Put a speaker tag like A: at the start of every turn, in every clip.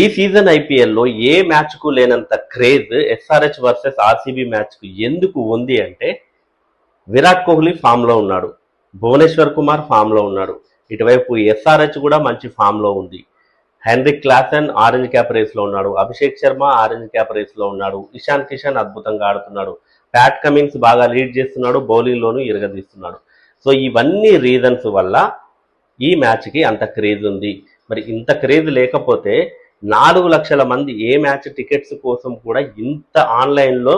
A: ఈ సీజన్ ఐపీఎల్లో ఏ మ్యాచ్కు లేనంత క్రేజ్ ఎస్ఆర్హెచ్ వర్సెస్ ఆర్సీబీ మ్యాచ్కు ఎందుకు ఉంది అంటే విరాట్ కోహ్లీ ఫామ్లో ఉన్నాడు, భువనేశ్వర్ కుమార్ ఫామ్లో ఉన్నాడు, ఇటువైపు ఎస్ఆర్హెచ్ కూడా మంచి ఫామ్లో ఉంది. హెన్రిక్ క్లాసెన్ ఆరెంజ్ క్యాప్ రేస్లో ఉన్నాడు, అభిషేక్ శర్మ ఆరెంజ్ క్యాప్ రేస్లో ఉన్నాడు, ఇషాన్ కిషన్ అద్భుతంగా ఆడుతున్నాడు, ప్యాట్ కమిన్స్ బాగా లీడ్ చేస్తున్నాడు, బౌలింగ్లోనూ ఇరగదీస్తున్నాడు. సో ఇవన్నీ రీజన్స్ వల్ల ఈ మ్యాచ్కి అంత క్రేజ్ ఉంది. మరి ఇంత క్రేజ్ లేకపోతే 4 లక్షల మంది ఏ మ్యాచ్ టికెట్స్ కోసం కూడా ఇంత ఆన్లైన్లో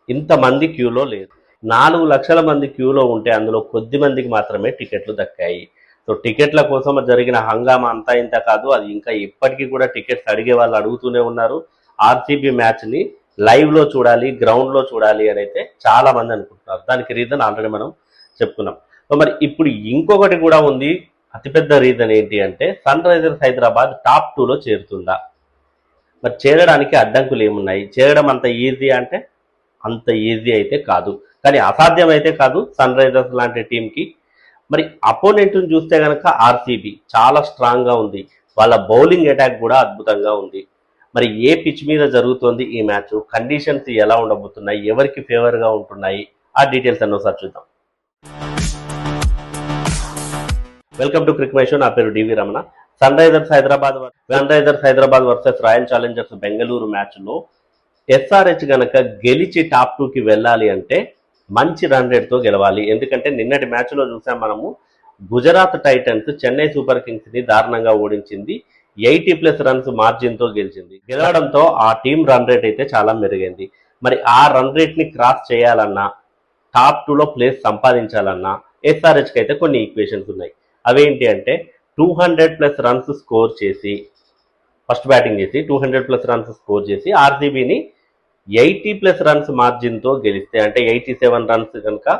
A: ఇంతమంది క్యూలో లేదు. 4 లక్షల మంది క్యూలో ఉంటే అందులో కొద్ది మందికి మాత్రమే టికెట్లు దక్కాయి. సో టికెట్ల కోసం జరిగిన హంగామా అంతా ఇంత కాదు, అది ఇంకా ఇప్పటికీ కూడా టికెట్స్ అడిగే వాళ్ళు అడుగుతూనే ఉన్నారు. ఆర్సీబీ మ్యాచ్ని లైవ్లో చూడాలి, గ్రౌండ్లో చూడాలి అని అయితే చాలా మంది అనుకుంటున్నారు. దానికి రీజన్ ఆల్రెడీ మనం చెప్పుకున్నాం. సో మరి ఇప్పుడు ఇంకొకటి కూడా ఉంది. అతిపెద్ద రీజన్ ఏంటి అంటే సన్ రైజర్స్ హైదరాబాద్ టాప్ 2లో చేరుతుందా? మరి చేరడానికి అడ్డంకులు ఏమున్నాయి? చేరడం అంత ఈజీ అంటే అంత ఈజీ అయితే కాదు, కానీ అసాధ్యం అయితే కాదు సన్ రైజర్స్ లాంటి టీంకి. మరి అపోనెంట్ని చూస్తే కనుక ఆర్సీబీ చాలా స్ట్రాంగ్గా ఉంది, వాళ్ళ బౌలింగ్ అటాక్ కూడా అద్భుతంగా ఉంది. మరి ఏ పిచ్ మీద జరుగుతోంది ఈ మ్యాచ్, కండిషన్స్ ఎలా ఉండబోతున్నాయి, ఎవరికి ఫేవర్గా ఉంటున్నాయి, ఆ డీటెయిల్స్ అన్నీ ఒకసారి చూద్దాం. Welcome to Crick My Show. నా పేరు DV Ramana. Sunrisers Hyderabad versus Royal Challengers Bengaluru మ్యాచ్లో ఎస్ఆర్హెచ్ గనక గెలిచి టాప్ 2కి వెళ్ళాలి అంటే మంచి రన్ రేట్తో గెలవాలి. ఎందుకంటే నిన్నటి మ్యాచ్లో చూసాం మనము, గుజరాత్ టైటన్స్ చెన్నై సూపర్ కింగ్స్ని దారుణంగా ఓడించింది, 80+ రన్స్ మార్జిన్తో గెలిచింది. గెలవడంతో ఆ టీం రన్ రేట్ అయితే చాలా మెరుగైంది. మరి ఆ రన్ రేట్ని క్రాస్ చేయాలన్నా, టాప్ 2లో ప్లేస్ సంపాదించాలన్నా ఎస్ఆర్హెచ్కి అయితే కొన్ని ఈక్వేషన్స్ ఉన్నాయి. అవేంటి అంటే 200+ రన్స్ స్కోర్ చేసి, ఫస్ట్ బ్యాటింగ్ చేసి 200+ రన్స్ స్కోర్ చేసి ఆర్సీబీని 80+ రన్స్ మార్జిన్తో గెలిస్తే, అంటే 87 రన్స్ కనుక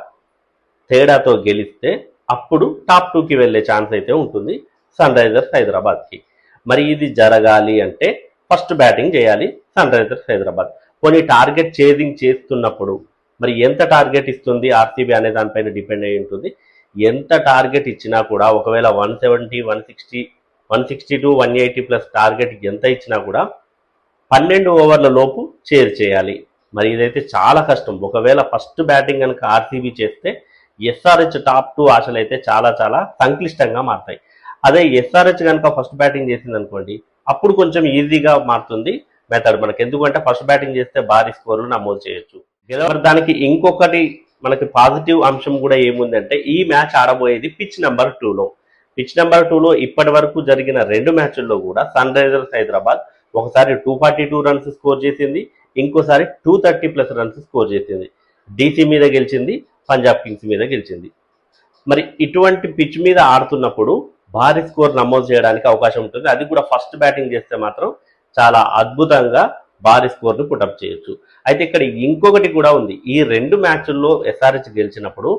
A: తేడాతో గెలిస్తే అప్పుడు టాప్ 2కి వెళ్ళే ఛాన్స్ అయితే ఉంటుంది సన్ రైజర్స్ హైదరాబాద్కి. మరి ఇది జరగాలి అంటే ఫస్ట్ బ్యాటింగ్ చేయాలి సన్ రైజర్స్ హైదరాబాద్. కొన్ని టార్గెట్ చేజింగ్ చేస్తున్నప్పుడు మరి ఎంత టార్గెట్ ఇస్తుంది ఆర్సీబీ అనే దానిపైన డిపెండ్ అయి ఉంటుంది. ఎంత టార్గెట్ ఇచ్చినా కూడా, ఒకవేళ 170, 160, 160 to 180+ టార్గెట్ ఎంత ఇచ్చినా కూడా 12 ఓవర్ల లోపు చేయాలి. మరి ఇదైతే చాలా కష్టం. ఒకవేళ ఫస్ట్ బ్యాటింగ్ కనుక ఆర్సీబీ చేస్తే ఎస్ఆర్హెచ్ టాప్ 2 ఆశలు అయితే చాలా చాలా సంక్లిష్టంగా మారుతాయి. అదే ఎస్ఆర్హెచ్ కనుక ఫస్ట్ బ్యాటింగ్ చేసింది అనుకోండి, అప్పుడు కొంచెం ఈజీగా మారుతుంది మెథడ్ మనకి. ఎందుకంటే ఫస్ట్ బ్యాటింగ్ చేస్తే భారీ స్కోర్లు నమోదు చేయొచ్చు. గెలవడానికి ఇంకొకటి మనకి పాజిటివ్ అంశం కూడా ఏముందంటే, ఈ మ్యాచ్ ఆడబోయేది పిచ్ నెంబర్ 2లో. పిచ్ నెంబర్ 2లో ఇప్పటి వరకు జరిగిన 2 మ్యాచ్ల్లో కూడా సన్ రైజర్స్ హైదరాబాద్ ఒకసారి 242 రన్స్ స్కోర్ చేసింది, ఇంకోసారి 230+ రన్స్ స్కోర్ చేసింది. డీసీ మీద గెలిచింది, పంజాబ్ కింగ్స్ మీద గెలిచింది. మరి ఇటువంటి పిచ్ మీద ఆడుతున్నప్పుడు భారీ స్కోర్ నమోదు చేయడానికి అవకాశం ఉంటుంది. అది కూడా ఫస్ట్ బ్యాటింగ్ చేస్తే మాత్రం చాలా అద్భుతంగా భారీ స్కోర్ను పుటప్ చేయొచ్చు. అయితే ఇక్కడ ఇంకొకటి కూడా ఉంది. ఈ 2 మ్యాచ్ల్లో ఎస్ఆర్హెచ్ గెలిచినప్పుడు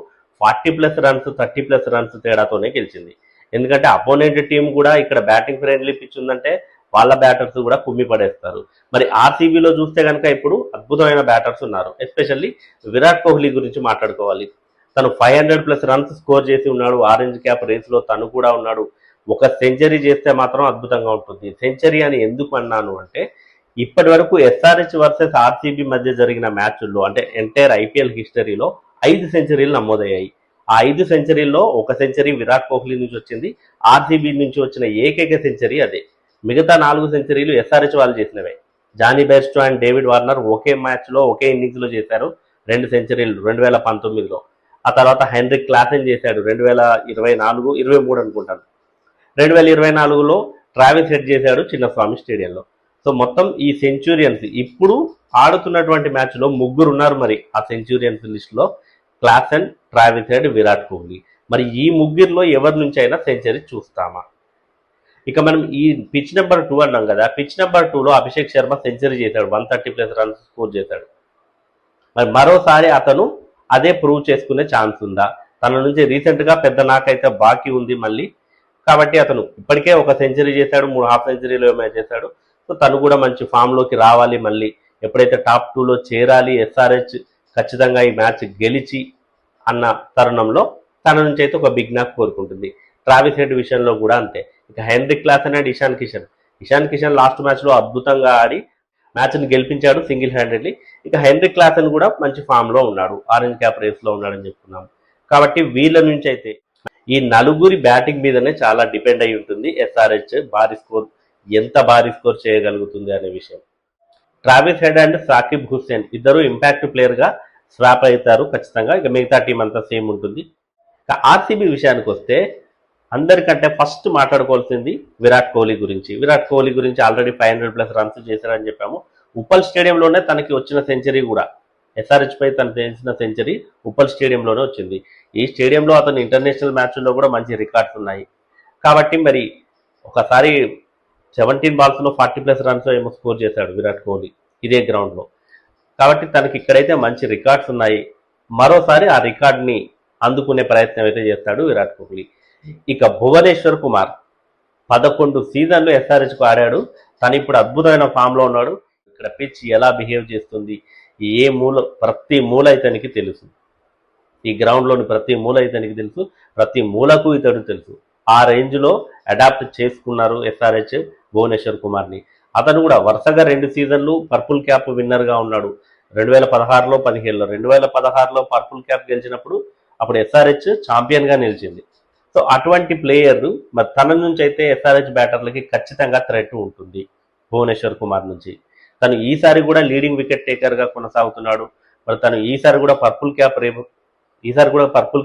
A: 40+ రన్స్ 30+ రన్స్ తేడాతోనే గెలిచింది. ఎందుకంటే అపోనెంట్ టీం కూడా ఇక్కడ బ్యాటింగ్ ఫ్రెండ్లీ పిచ్ ఉందంటే వాళ్ళ బ్యాటర్స్ కూడా కుమ్మి పడేస్తారు. మరి ఆర్సీబీలో చూస్తే కనుక ఇప్పుడు అద్భుతమైన బ్యాటర్స్ ఉన్నారు. ఎస్పెషల్లీ విరాట్ కోహ్లీ గురించి మాట్లాడుకోవాలి. తను 500+ రన్స్ స్కోర్ చేసి ఉన్నాడు, ఆరెంజ్ క్యాప్ రేస్లో తను కూడా ఉన్నాడు. ఒక సెంచరీ చేస్తే మాత్రం అద్భుతంగా ఉంటుంది. సెంచరీ అని ఎందుకు అన్నాను అంటే, ఇప్పటి వరకు ఎస్ఆర్హెచ్ వర్సెస్ ఆర్సీబీ మధ్య జరిగిన మ్యాచ్ల్లో, అంటే ఎంటైర్ ఐపీఎల్ హిస్టరీలో 5 సెంచరీలు నమోదయ్యాయి. ఆ 5 సెంచరీల్లో ఒక సెంచరీ విరాట్ కోహ్లీ నుంచి వచ్చింది, ఆర్సీబీ నుంచి వచ్చిన ఏకైక సెంచరీ అదే. మిగతా 4 సెంచరీలు ఎస్ఆర్హెచ్ వాళ్ళు చేసినవే. Jonny Bairstow and David Warner ఒకే మ్యాచ్లో ఒకే ఇన్నింగ్స్లో చేశారు 2 సెంచరీలు 2019లో. ఆ తర్వాత హెన్రిక్ క్లాసెన్ చేశాడు 2024, 23 అనుకుంటాను. 2024లో ట్రావిస్ హెడ్ చేశాడు చిన్నస్వామి స్టేడియంలో. సో మొత్తం ఈ సెంచురియన్స్ ఇప్పుడు ఆడుతున్నటువంటి మ్యాచ్లో 3 ఉన్నారు. మరి ఆ సెంచురియన్స్ లిస్టులో Klaasen, Travis head, Virat Kohli. మరి ఈ 3లో ఎవరి నుంచి అయినా సెంచరీ చూస్తామా? ఇక మనం ఈ పిచ్ నెంబర్ 2 అన్నాం కదా, పిచ్ నెంబర్ 2లో అభిషేక్ శర్మ సెంచరీ చేశాడు, 130+ రన్స్ స్కోర్ చేశాడు. మరి మరోసారి అతను అదే ప్రూవ్ చేసుకునే ఛాన్స్ ఉందా? తన నుంచి రీసెంట్గా పెద్ద నాకైతే బాకీ ఉంది మళ్ళీ. కాబట్టి అతను ఇప్పటికే ఒక సెంచరీ చేశాడు, 3 హాఫ్ సెంచరీలో ఏమైనా చేశాడు. సో తను కూడా మంచి ఫామ్లోకి రావాలి. మళ్ళీ ఎప్పుడైతే టాప్ 2లో చేరాలి ఎస్ఆర్హెచ్ ఖచ్చితంగా ఈ మ్యాచ్ గెలిచి అన్న తరుణంలో తన నుంచి అయితే ఒక బిగ్ నాక్ కోరుకుంటుంది. ట్రావిస్ హెడ్ విషయంలో కూడా అంతే. ఇక Heinrich Klaasen and Ishan Kishan Ishan Kishan last మ్యాచ్లో అద్భుతంగా ఆడి మ్యాచ్ని గెలిపించాడు సింగిల్ హ్యాండెడ్లీ. ఇక హెన్రీ క్లాసన్ కూడా మంచి ఫామ్లో ఉన్నాడు, ఆరెంజ్ క్యాప్ రేస్లో ఉన్నాడని చెప్తున్నాం. కాబట్టి వీళ్ళ నుంచి అయితే ఈ నలుగురి బ్యాటింగ్ మీదనే చాలా డిపెండ్ అయి ఉంటుంది ఎస్ఆర్హెచ్ ఎంత భారీ స్కోర్ చేయగలుగుతుంది అనే విషయం. Travis Head and Saqib Hussain ఇద్దరు ఇంపాక్ట్ ప్లేయర్గా స్వాప్ అవుతారు ఖచ్చితంగా. ఇక మిగతా టీం అంతా సేమ్ ఉంటుంది. ఇక ఆర్సీబీ విషయానికి వస్తే అందరికంటే ఫస్ట్ మాట్లాడుకోవాల్సింది విరాట్ కోహ్లీ గురించి. విరాట్ కోహ్లీ గురించి ఆల్రెడీ 500+ రన్స్ చేశారని చెప్పాము. ఉప్పల్ స్టేడియంలోనే తనకి వచ్చిన సెంచరీ కూడా, ఎస్ఆర్హెచ్ పై తను చేసిన సెంచరీ ఉప్పల్ స్టేడియంలోనే వచ్చింది. ఈ స్టేడియంలో అతను ఇంటర్నేషనల్ మ్యాచ్ల్లో కూడా మంచి రికార్డ్స్ ఉన్నాయి. కాబట్టి మరి ఒకసారి 17 బాల్స్లో 40+ రన్స్ ఏమో స్కోర్ చేశాడు విరాట్ కోహ్లీ ఇదే గ్రౌండ్లో. కాబట్టి తనకి ఇక్కడైతే మంచి రికార్డ్స్ ఉన్నాయి. మరోసారి ఆ రికార్డ్ని అందుకునే ప్రయత్నం అయితే చేస్తాడు విరాట్ కోహ్లీ. ఇక భువనేశ్వర్ కుమార్ 11 సీజన్లు ఎస్ఆర్హెచ్కు ఆడాడు. తను ఇప్పుడు అద్భుతమైన ఫామ్లో ఉన్నాడు. ఇక్కడ పిచ్ ఎలా బిహేవ్ చేస్తుంది, ప్రతి మూల ఇతనికి తెలుసు. ఈ గ్రౌండ్లోని ప్రతి మూల ఇతనికి తెలుసు, ప్రతి మూలకు ఇతడు తెలుసు. ఆ రేంజ్లో అడాప్ట్ చేసుకున్నారు ఎస్ఆర్హెచ్ భువనేశ్వర్ కుమార్ని. అతను కూడా వరుసగా 2 సీజన్లు పర్పుల్ క్యాప్ విన్నర్గా ఉన్నాడు. 2016లో 17లో 2016లో పర్పుల్ క్యాప్ గెలిచినప్పుడు అప్పుడు ఎస్ఆర్హెచ్ ఛాంపియన్గా నిలిచింది. సో అటువంటి ప్లేయర్ మరి తన నుంచి అయితే ఎస్ఆర్హెచ్ బ్యాటర్లకి ఖచ్చితంగా థ్రెట్ ఉంటుంది భువనేశ్వర్ కుమార్ నుంచి. తను ఈసారి కూడా లీడింగ్ వికెట్ టేకర్గా కొనసాగుతున్నాడు. మరి తను ఈసారి కూడా పర్పుల్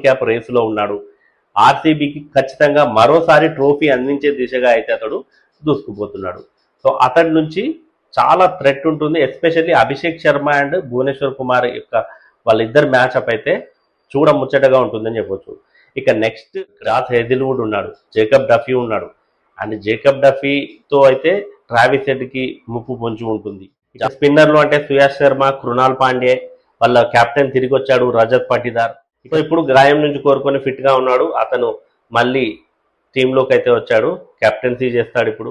A: క్యాప్ రేసులో ఉన్నాడు. ఆర్సీబీకి ఖచ్చితంగా మరోసారి ట్రోఫీ అందించే దిశగా అయితే అతడు దూసుకుపోతున్నాడు. సో అతడి నుంచి చాలా థ్రెట్ ఉంటుంది. ఎస్పెషల్లీ అభిషేక్ శర్మ అండ్ భువనేశ్వర్ కుమార్ యొక్క వాళ్ళిద్దరు మ్యాచ్అప్ అయితే చూడముచ్చటగా ఉంటుందని చెప్పొచ్చు. ఇక నెక్స్ట్ గ్రాస్ హెజిల్వుడ్ ఉన్నాడు, జేకబ్ డఫీ ఉన్నాడు. అండ్ జేకబ్ డఫీతో అయితే ట్రావిస్ హెడ్కి ముప్పు పొంచి ఉంటుంది. ఇక స్పిన్నర్లు అంటే సుయాష్ శర్మ, కృణాల్ పాండ్యే, వాళ్ళ కెప్టెన్ తిరిగి వచ్చాడు రజత్ పటిదార్. ఇప్పుడు గాయం నుంచి కోరుకొని ఫిట్గా ఉన్నాడు. అతను మళ్ళీ టీంలోకి అయితే వచ్చాడు, కెప్టెన్సీ చేస్తాడు ఇప్పుడు.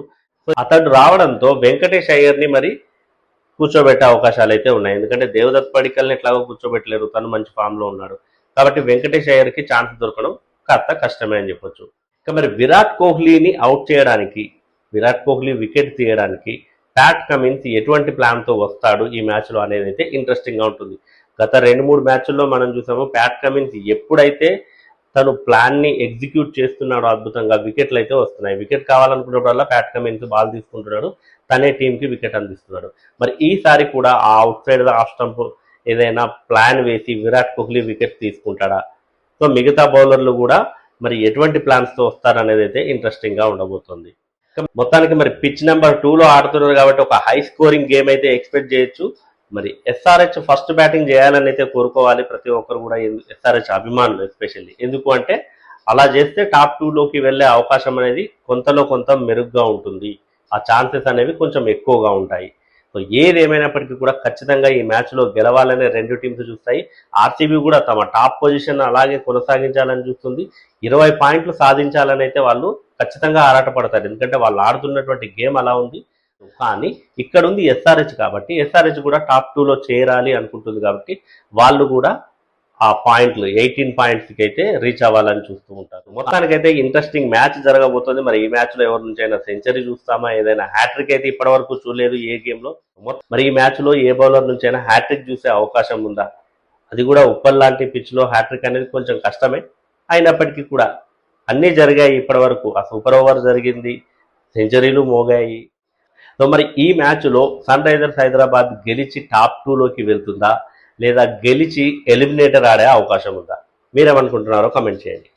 A: అతడు రావడంతో వెంకటేష్ అయ్యర్ని మరి కూర్చోబెట్టే అవకాశాలు అయితే ఉన్నాయి. ఎందుకంటే దేవదత్ పడికల్ని ఎట్లాగో కూర్చోబెట్టలేరు, తను మంచి ఫామ్లో ఉన్నాడు. కాబట్టి వెంకటేష్ అయ్యర్కి ఛాన్స్ దొరకడం కాస్త కష్టమే అని చెప్పొచ్చు. ఇక మరి విరాట్ కోహ్లీని అవుట్ చేయడానికి, విరాట్ కోహ్లీ వికెట్ తీయడానికి ప్యాట్ కమిన్స్ ఎటువంటి ప్లాన్తో వస్తాడు ఈ మ్యాచ్లో అనేది అయితే ఇంట్రెస్టింగ్గా ఉంటుంది. గత 2-3 మ్యాచ్ల్లో మనం చూసాము ప్యాట్ కమిన్స్ ఎప్పుడైతే తను ప్లాన్ని ఎగ్జిక్యూట్ చేస్తున్నాడో అద్భుతంగా వికెట్లు అయితే వస్తున్నాయి. వికెట్ కావాలనుకున్నప్పుడల్లా ప్యాట్ కమిన్స్ బాల్ తీసుకుంటున్నాడు, తనే టీంకి వికెట్ అందిస్తున్నాడు. మరి ఈసారి కూడా ఆ అవుట్ సైడ్ ఆఫ్ స్టంప్ ఏదైనా ప్లాన్ వేసి విరాట్ కోహ్లీ వికెట్ తీసుకుంటాడా? సో మిగతా బౌలర్లు కూడా మరి ఎటువంటి ప్లాన్స్తో వస్తారనేది అయితే ఇంట్రెస్టింగ్గా ఉండబోతుంది. మొత్తానికి మరి పిచ్ నెంబర్ 2లో ఆడుతున్నారు కాబట్టి ఒక హై స్కోరింగ్ గేమ్ అయితే ఎక్స్పెక్ట్ చేయొచ్చు. మరి ఎస్ఆర్హెచ్ ఫస్ట్ బ్యాటింగ్ చేయాలని అయితే కోరుకోవాలి ప్రతి ఒక్కరు కూడా, ఎస్ఆర్హెచ్ అభిమానులు ఎస్పెషల్లీ. ఎందుకు అంటే అలా చేస్తే టాప్ 2లోకి వెళ్ళే అవకాశం అనేది కొంతలో కొంత మెరుగ్గా ఉంటుంది, ఆ ఛాన్సెస్ అనేవి కొంచెం ఎక్కువగా ఉంటాయి. సో ఏది ఏమైనప్పటికీ కూడా ఖచ్చితంగా ఈ మ్యాచ్లో గెలవాలనే 2 టీమ్స్ చూస్తాయి. ఆర్సీబీ కూడా తమ టాప్ పొజిషన్ అలాగే కొనసాగించాలని చూస్తుంది. 20 పాయింట్లు సాధించాలని అయితే వాళ్ళు ఖచ్చితంగా ఆరాటపడతారు, ఎందుకంటే వాళ్ళు ఆడుతున్నటువంటి గేమ్ అలా ఉంది. కానీ ఇక్కడ ఉంది ఎస్ఆర్హెచ్ కాబట్టి ఎస్ఆర్హెచ్ కూడా టాప్ 2లో చేరాలి అనుకుంటుంది. కాబట్టి వాళ్ళు కూడా ఆ పాయింట్లు 18 పాయింట్స్కి అయితే రీచ్ అవ్వాలని చూస్తూ ఉంటారు. మొత్తానికైతే ఇంట్రెస్టింగ్ మ్యాచ్ జరగబోతుంది. మరి ఈ మ్యాచ్లో ఎవరి నుంచి అయినా సెంచరీ చూస్తామా, ఏదైనా హ్యాట్రిక్ అయితే ఇప్పటివరకు చూడలేదు ఏ గేమ్లో. మరి ఈ మ్యాచ్లో ఏ బౌలర్ నుంచి అయినా హ్యాట్రిక్ చూసే అవకాశం ఉందా? అది కూడా ఉప్పల్ లాంటి పిచ్లో హ్యాట్రిక్ అనేది కొంచెం కష్టమే. అయినప్పటికీ కూడా అన్నీ జరిగాయి ఇప్పటివరకు. ఆ సూపర్ ఓవర్ జరిగింది, సెంచరీలు మోగాయి. సో మరి ఈ మ్యాచ్లో సన్ రైజర్స్ హైదరాబాద్ గెలిచి టాప్ 2లోకి వెళ్తుందా, లేదా గెలిచి ఎలిమినేటర్ ఆడే అవకాశం ఉందా? మీరేమనుకుంటున్నారో కమెంట్ చేయండి.